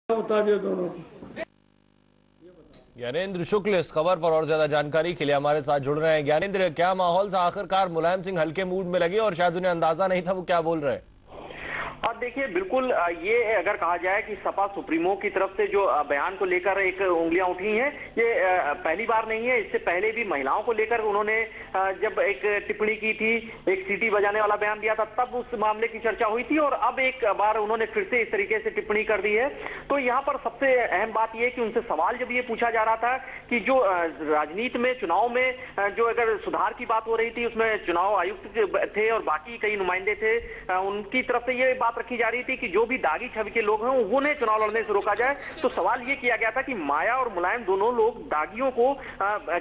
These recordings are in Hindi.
बता दिया दोनों को। ज्ञानेंद्र शुक्ल इस खबर पर और ज्यादा जानकारी के लिए हमारे साथ जुड़ रहे हैं। ज्ञानेंद्र, क्या माहौल था? आखिरकार मुलायम सिंह हल्के मूड में लगे और शायद उन्हें अंदाजा नहीं था वो क्या बोल रहे हैं। और देखिए, बिल्कुल ये अगर कहा जाए कि सपा सुप्रीमो की तरफ से जो बयान को लेकर एक उंगलियां उठी हैं, ये पहली बार नहीं है। इससे पहले भी महिलाओं को लेकर उन्होंने जब एक टिप्पणी की थी, एक सीटी बजाने वाला बयान दिया था, तब उस मामले की चर्चा हुई थी और अब एक बार उन्होंने फिर से इस तरीके से टिप्पणी कर दी है। तो यहाँ पर सबसे अहम बात यह कि उनसे सवाल जब ये पूछा जा रहा था कि जो राजनीति में, चुनाव में जो अगर सुधार की बात हो रही थी, उसमें चुनाव आयुक्त थे और बाकी कई नुमाइंदे थे, उनकी तरफ से ये बात रखी जा रही थी कि जो भी दागी छवि के लोग हैं उन्हें चुनाव लड़ने से रोका जाए। तो सवाल ये किया गया था कि माया और मुलायम दोनों लोग दागियों को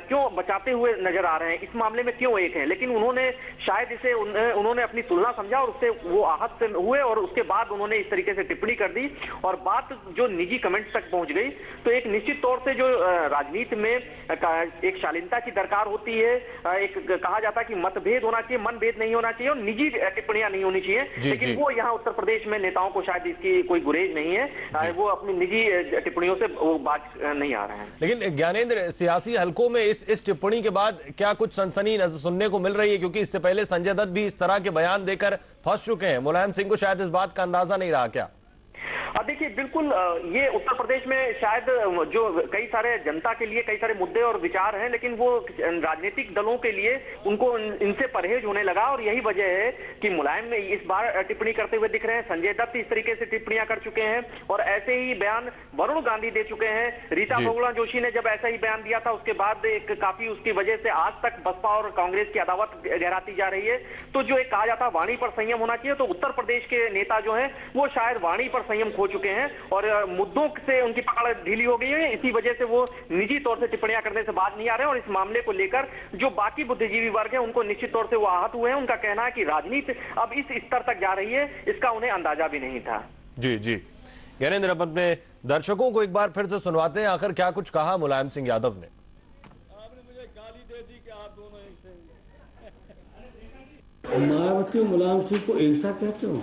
क्यों बचाते हुए नजर आ रहे हैं, इस मामले में क्यों एक हैं। लेकिन उन्होंने शायद इसे उन्होंने अपनी तुलना समझा और उससे वो आहत से हुए और उसके बाद उन्होंने इस तरीके से टिप्पणी कर दी और बात जो निजी कमेंट्स तक पहुंच गई। तो एक निश्चित तौर से जो राजनीति में एक शालीनता की दरकार होती है, एक कहा जाता है कि मतभेद होना चाहिए, मनभेद नहीं होना चाहिए और निजी टिप्पणियां नहीं होनी चाहिए। लेकिन वो यहाँ उत्तर प्रदेश में नेताओं को शायद इसकी कोई गुरेज नहीं है, वो अपनी निजी टिप्पणियों से वो बात नहीं आ रहे हैं। लेकिन ज्ञानेंद्र, सियासी हलकों में इस टिप्पणी के बाद क्या कुछ सनसनी सुनने को मिल रही है? क्योंकि इससे पहले संजय दत्त भी इस तरह के बयान देकर फंस चुके हैं। मुलायम सिंह को शायद इस बात का अंदाजा नहीं रहा क्या? देखिए, बिल्कुल ये उत्तर प्रदेश में शायद जो कई सारे जनता के लिए कई सारे मुद्दे और विचार हैं, लेकिन वो राजनीतिक दलों के लिए उनको इनसे परहेज होने लगा और यही वजह है कि मुलायम में इस बार टिप्पणी करते हुए दिख रहे हैं। संजय दत्त इस तरीके से टिप्पणियां कर चुके हैं और ऐसे ही बयान वरुण गांधी दे चुके हैं। रीता बहुगुणा जोशी ने जब ऐसा ही बयान दिया था, उसके बाद एक काफी उसकी वजह से आज तक बसपा और कांग्रेस की अदावत गहराती जा रही है। तो जो एक कहा जाता है वाणी पर संयम होना चाहिए, तो उत्तर प्रदेश के नेता जो है वो शायद वाणी पर संयम खो चुके हैं और मुद्दों से उनकी पकड़ ढीली हो गई है। इसी वजह से वो निजी तौर से टिप्पणियां करने से बाज नहीं आ रहे हैं और इस मामले को लेकर जो बाकी बुद्धिजीवी वर्ग है उनको निश्चित तौर से वो आहत हुए हैं। उनका कहना है कि राजनीति अब इस स्तर तक जा रही है, इसका उन्हें अंदाजा भी नहीं था। जी जी ज्ञानेंद्र, अब अपने दर्शकों को एक बार फिर से सुनवाते हैं आखिर क्या कुछ कहा मुलायम सिंह यादव ने। आपने मुझे गाली दे दी कि आप दोनों एक से। मायावती और मुलायम सिंह को एकसा कहते हो?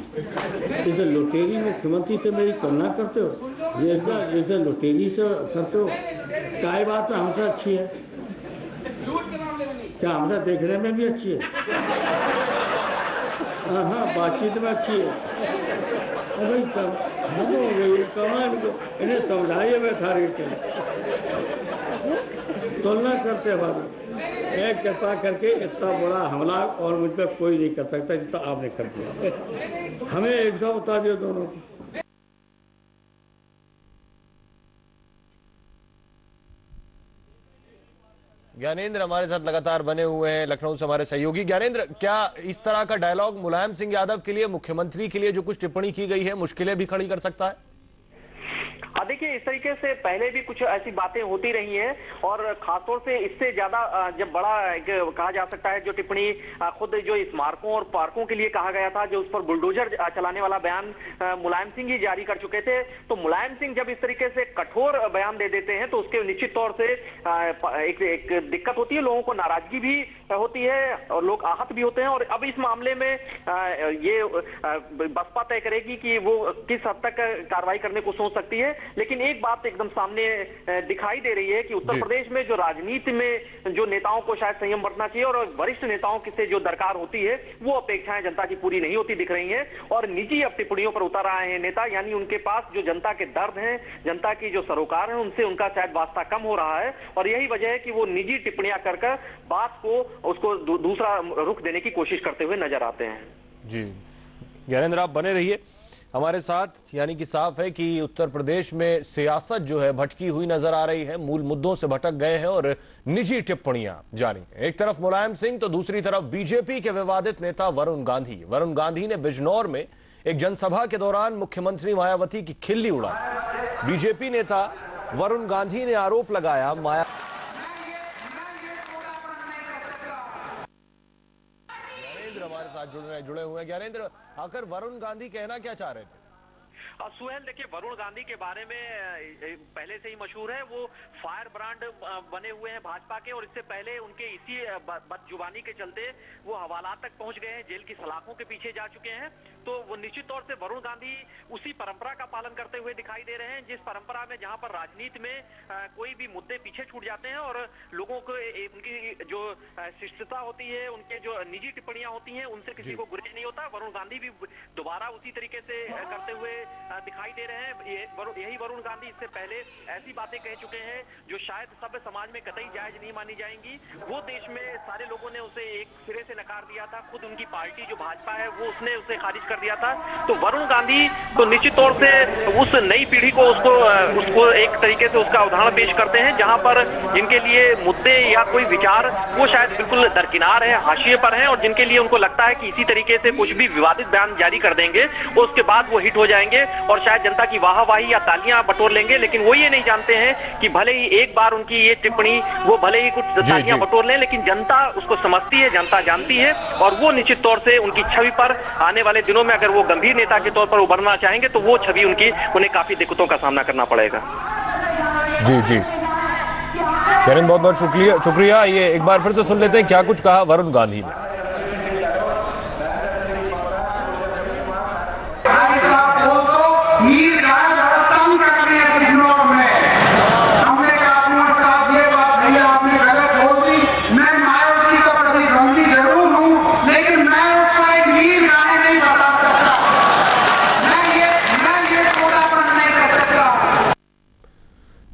जैसे लुटेरी मुख्यमंत्री से मेरी तुलना करते हो, जैसे लुटेरी से करते हो। क्या बात है हमसे अच्छी है? क्या हमसे देखने में भी अच्छी है? हाँ, बातचीत में अच्छी है। भाई हम हो गई कमान को इन्हें समझाइए। मैं थारी तुलना करते बाद एक कृपा करके इतना बड़ा हमला और मुझ पर कोई नहीं कर सकता जितना आपने कर दिया। हमें एक सौ बता दिया दोनों को। ज्ञानेंद्र हमारे साथ लगातार बने हुए हैं लखनऊ से हमारे सहयोगी। ज्ञानेंद्र, क्या इस तरह का डायलॉग मुलायम सिंह यादव के लिए, मुख्यमंत्री के लिए जो कुछ टिप्पणी की गई है, मुश्किलें भी खड़ी कर सकता है? देखिए, इस तरीके से पहले भी कुछ ऐसी बातें होती रही हैं और खासतौर से इससे ज्यादा जब बड़ा कहा जा सकता है जो टिप्पणी खुद जो स्मारकों और पार्कों के लिए कहा गया था, जो उस पर बुलडोजर चलाने वाला बयान मुलायम सिंह ही जारी कर चुके थे। तो मुलायम सिंह जब इस तरीके से कठोर बयान दे देते हैं तो उसके निश्चित तौर से एक दिक्कत होती है, लोगों को नाराजगी भी होती है और लोग आहत भी होते हैं। और अब इस मामले में ये बसपा तय करेगी कि वो किस हद तक कार्रवाई करने को सोच सकती है। लेकिन एक बात एकदम सामने दिखाई दे रही है कि उत्तर प्रदेश में जो राजनीति में जो नेताओं को शायद संयम बरतना चाहिए और वरिष्ठ नेताओं से जो दरकार होती है वो अपेक्षाएं जनता की पूरी नहीं होती दिख रही हैं और निजी अब टिप्पणियों पर उतर आए हैं नेता। यानी उनके पास जो जनता के दर्द हैं, जनता की जो सरोकार है, उनसे उनका शायद वास्ता कम हो रहा है और यही वजह है कि वो निजी टिप्पणियां कर बात को उसको दूसरा रुख देने की कोशिश करते हुए नजर आते हैं। जी ज्ञानेंद्र, आप बने रहिए हमारे साथ। यानी कि साफ है कि उत्तर प्रदेश में सियासत जो है भटकी हुई नजर आ रही है, मूल मुद्दों से भटक गए हैं और निजी टिप्पणियां जारी हैं। एक तरफ मुलायम सिंह तो दूसरी तरफ बीजेपी के विवादित नेता वरुण गांधी। वरुण गांधी ने बिजनौर में एक जनसभा के दौरान मुख्यमंत्री मायावती की खिल्ली उड़ाई। बीजेपी नेता वरुण गांधी ने आरोप लगाया हमारे साथ जुड़े हुए हैं। ज्ञानेंद्र, आखिर वरुण गांधी कहना क्या चाह रहे थे? सुहेल, देखिए, वरुण गांधी के बारे में पहले से ही मशहूर है, वो फायर ब्रांड बने हुए हैं भाजपा के और इससे पहले उनके इसी बदजुबानी के चलते वो हवालात तक पहुंच गए हैं, जेल की सलाखों के पीछे जा चुके हैं। तो वो निश्चित तौर से वरुण गांधी उसी परंपरा का पालन करते हुए दिखाई दे रहे हैं, जिस परंपरा में जहां पर राजनीति में कोई भी मुद्दे पीछे छूट जाते हैं और लोगों को उनकी जो शिष्टता होती है, उनके जो निजी टिप्पणियां होती हैं, उनसे किसी को गुरेज नहीं होता। वरुण गांधी भी दोबारा उसी तरीके से करते हुए दिखाई दे रहे हैं। यही वरुण गांधी इससे पहले ऐसी बातें कह चुके हैं जो शायद सभ्य समाज में कतई जायज नहीं मानी जाएंगी। वो देश में सारे लोगों ने उसे एक सिरे से नकार दिया था, खुद उनकी पार्टी जो भाजपा है वो उसने उसे खारिज कर दिया था। तो वरुण गांधी तो निश्चित तौर से उस नई पीढ़ी को उसको एक तरीके से उसका उदाहरण पेश करते हैं, जहां पर जिनके लिए मुद्दे या कोई विचार वो शायद बिल्कुल दरकिनार है, हाशिए पर हैं, और जिनके लिए उनको लगता है कि इसी तरीके से कुछ भी विवादित बयान जारी कर देंगे और उसके बाद वो हिट हो जाएंगे और शायद जनता की वाहवाही या तालियां बटोर लेंगे। लेकिन वो ये नहीं जानते हैं कि भले ही एक बार उनकी ये टिप्पणी वो भले ही कुछ तालियां बटोर लें, लेकिन जनता उसको समझती है, जनता जानती है, और वो निश्चित तौर से उनकी छवि पर आने वाले दिनों में अगर वो गंभीर नेता के तौर पर उभरना चाहेंगे तो वो छवि उन्हें काफी दिक्कतों का सामना करना पड़ेगा। जी जी किरण, बहुत बहुत शुक्रिया। ये एक बार फिर से सुन लेते हैं क्या कुछ कहा वरुण गांधी ने।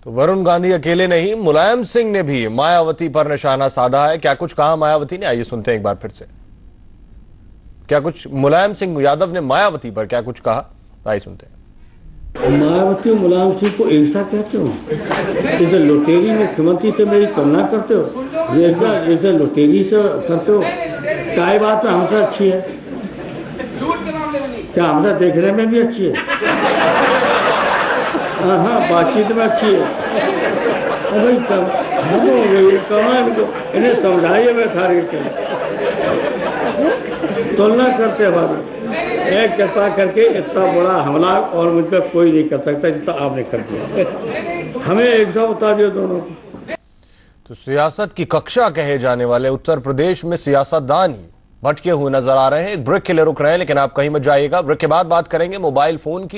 तो वरुण गांधी अकेले नहीं, मुलायम सिंह ने भी मायावती पर निशाना साधा है। क्या कुछ कहा मायावती ने, आइए सुनते हैं एक बार फिर से। क्या कुछ मुलायम सिंह यादव ने मायावती पर क्या कुछ कहा, आइए सुनते हैं। मायावती मुलायम सिंह को ऐसा कहते हो, इधर लुटेरी मुख्यमंत्री से मेरी तुलना करते हो, इधर लुटेरी से करते हो। क्या बात है हमसे अच्छी है, क्या हमसे देखने में भी अच्छी है? हाँ, बातचीत में अच्छी है। भाई हम हो गई कमान को इन्हें समझाइए, मैं खारिज कर तुलना करते बाद एक कृपा करके इतना बड़ा हमला और मुझ पर कोई नहीं कर सकता जितना आपने कर दिया। हमें एक सा बता दिया दोनों को। तो सियासत की कक्षा कहे जाने वाले उत्तर प्रदेश में सियासतदान ही भटके हुए नजर आ रहे हैं। एक ब्रेक के लिए रुक रहे हैं, लेकिन आप कहीं मत जाइएगा। ब्रेक के बाद बात करेंगे मोबाइल फोन की।